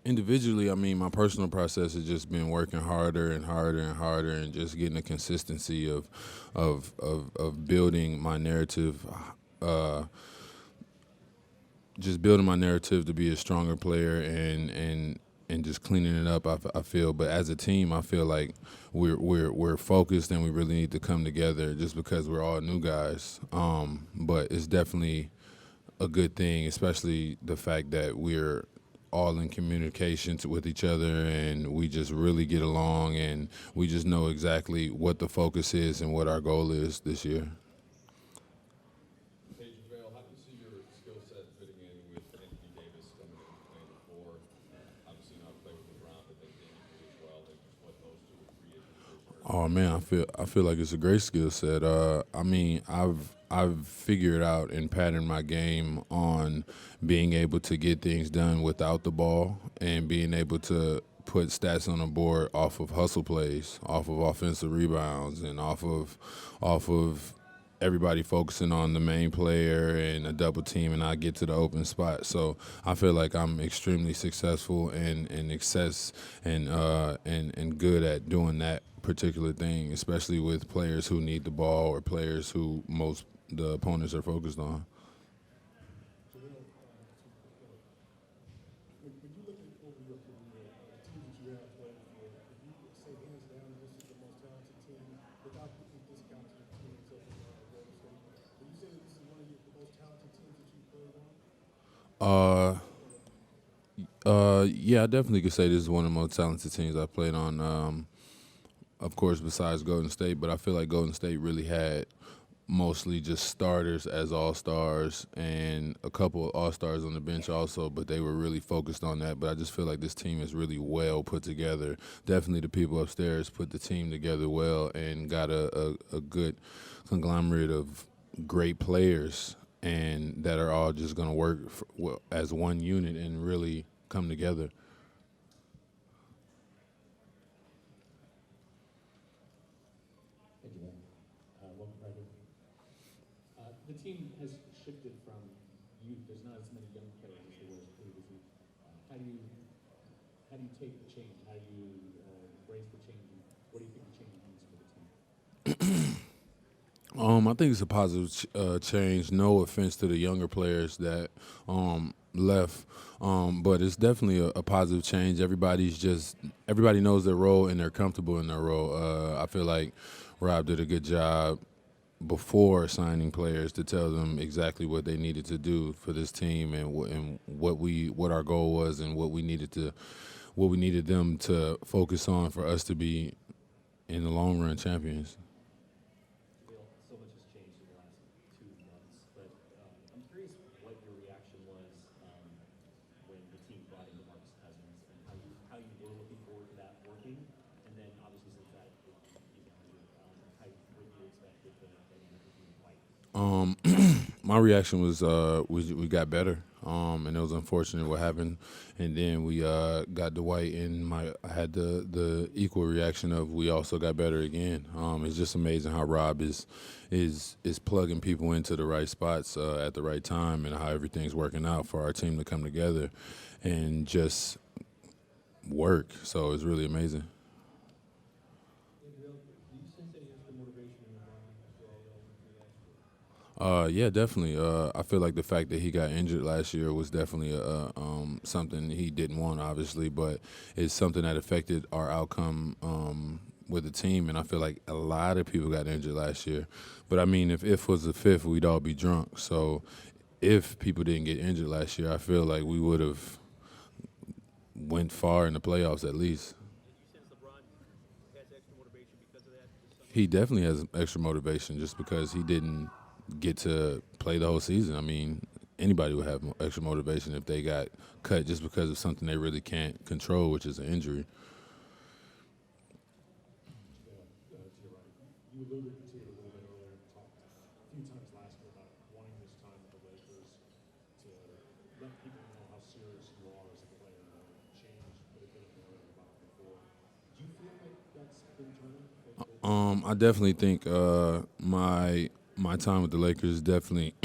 Individually, I mean, my personal process has just been working harder and harder and harder, and just getting the consistency of building my narrative, uh, just building my narrative to be a stronger player, and just cleaning it up. I feel, but as a team, I feel like we're focused, and we really need to come together, just because we're all new guys. But it's definitely a good thing, especially the fact that we're all in communication with each other, and we just really get along, and we just know exactly what the focus is and what our goal is this year. Hey, JaVale, how do you see your skill set fitting in with Anthony Davis coming in playing the floor? Obviously not playing with LeBron, but then Danny as well. Like, what those two free agents are. Oh man, I feel like it's a great skill set. I mean, I've figured out and patterned my game on being able to get things done without the ball, and being able to put stats on the board off of hustle plays, off of offensive rebounds, and off of everybody focusing on the main player and a double team, and I get to the open spot. So I feel like I'm extremely successful and excess and good at doing that particular thing, especially with players who need the ball, or players who most the opponents are focused on. JaVale, when you look at over your career, the teams that you have played for, if you say hands down this is the most talented team, without putting discounting teams such as Golden State, would you say that this is one of the most talented teams that you've played on? Uh, yeah, I definitely could say this is one of the most talented teams I've played on. Of course, besides Golden State, but I feel like Golden State really had mostly just starters as all stars, and a couple of all stars on the bench also, but they were really focused on that. But I just feel like this team is really well put together. Definitely the people upstairs put the team together well, and got a good conglomerate of great players, and that are all just going to work as one unit and really come together. Thank you, man. Welcome, Brendan. The team has shifted from youth. There's not as many young players as there was previously. How do you take the change? How do you embrace the change? And what do you think the change means for the team? I think it's a positive change. No offense to the younger players that left, but it's definitely a positive change. Everybody knows their role, and they're comfortable in their role. I feel like Rob did a good job before signing players to tell them exactly what they needed to do for this team, and what our goal was, and what we needed them to focus on for us to be in the long run champions. Bill, so much has changed in the last 2 months, but I'm curious what your reaction was when the team brought in DeMarcus Cousins, and how you were looking forward to that working, and then obviously since that what you expected the dynamic to be like. My reaction was we got better, and it was unfortunate what happened, and then we got Dwight, and I had the equal reaction of we also got better again. It's just amazing how Rob is plugging people into the right spots at the right time, and how everything's working out for our team to come together and just work. So it's really amazing. Hey, JaVale, do you sense any extra motivation in LeBron after all that went through last year? Yeah, definitely. I feel like the fact that he got injured last year was definitely something he didn't want, obviously, but it's something that affected our outcome with the team. And I feel like a lot of people got injured last year. But I mean, if was the fifth, we'd all be drunk. So if people didn't get injured last year, I feel like we would have went far in the playoffs at least. Did you sense LeBron has extra motivation because of that this summer? He definitely has extra motivation just because he didn't get to play the whole season. I mean, anybody would have extra motivation if they got cut just because of something they really can't control, which is an injury. Yeah, to your right. You alluded to it a little bit earlier and talked a few times last year about wanting this time with the Lakers to let people know how serious you are as a player and change what had been a narrative about before. Do you feel like that's been turning? I definitely think my time with the Lakers definitely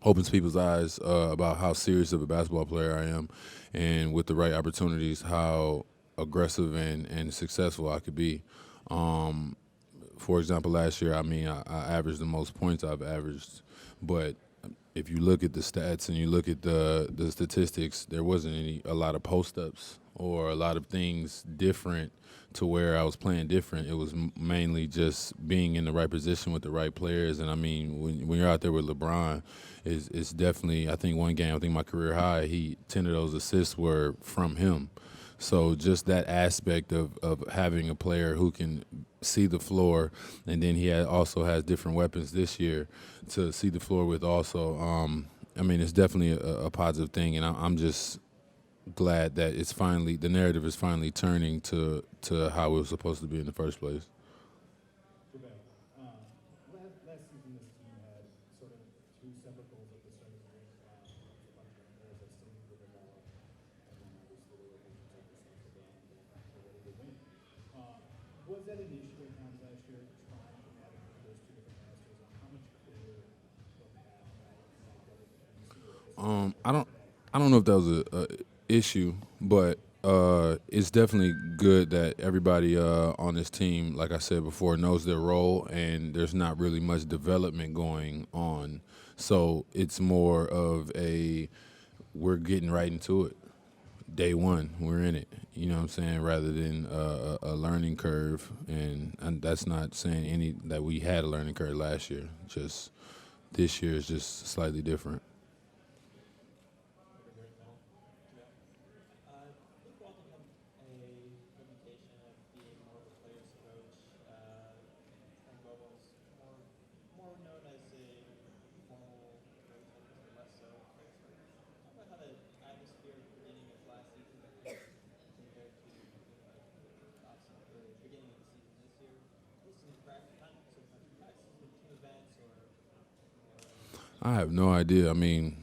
opens people's eyes about how serious of a basketball player I am, and with the right opportunities, how aggressive and successful I could be. For example, last year, I mean, I averaged the most points I've averaged, but if you look at the stats and you look at the statistics, there wasn't a lot of post ups or a lot of things different to where I was playing different. It was mainly just being in the right position with the right players. And I mean, when you're out there with LeBron, it's definitely, I think one game, I think my career high, 10 of those assists were from him. So just that aspect of having a player who can see the floor, and then also has different weapons this year to see the floor with also. I mean, it's definitely a positive thing, and I'm just glad that the narrative is finally turning to how it was supposed to be in the first place. JaVale, last season this team had sort of two separate goals at the start of the year. A bunch of players that still need to develop, and then obviously they were able to protect themselves again and they're ready to win. Was that an issue at times last year, trying to navigate those two different masters, and how much clearer of a path that you see it is I don't know if that was a issue, but it's definitely good that everybody on this team, like I said before, knows their role, and there's not really much development going on. So it's more of we're getting right into it. Day one, we're in it. You know what I'm saying? Rather than a learning curve, and that's not saying that we had a learning curve last year. Just this year is just slightly different. Luke Walton had a reputation of being more of a player's coach. Frank Vogel's more known as a formal coach, I think, or less so a player's coach. Talk about how the atmosphere at the beginning of last season compared to the beginning of the season this year. This is in practice, not so much practices, but team events or. I have no idea. I mean,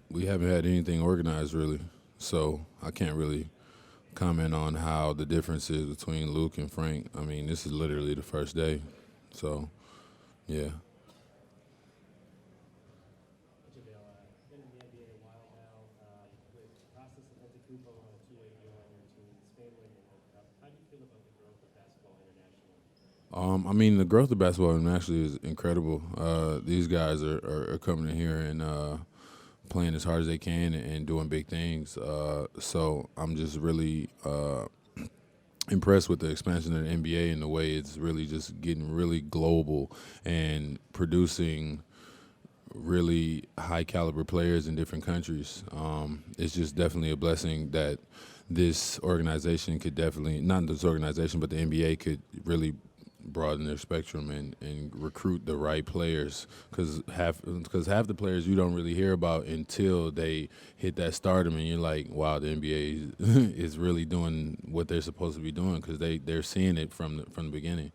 we haven't had anything organized really, so I can't really comment on how the difference is between Luke and Frank. I mean, this is literally the first day, so yeah. JaVale, been in the NBA a while now, with Costas and Antetokounmpo on a two-way deal on your team, Spain winning the World Cup. How do you feel about the growth of basketball internationally? I mean, the growth of basketball internationally is incredible. These guys are coming in here and playing as hard as they can and doing big things. So I'm just really impressed with the expansion of the NBA and the way it's really just getting really global and producing really high caliber players in different countries. It's just definitely a blessing that this organization could definitely, not this organization, but the NBA could really broaden their spectrum and recruit the right players, because half the players you don't really hear about until they hit that stardom, and you're like, wow, the NBA is really doing what they're supposed to be doing, because they're seeing it from the beginning.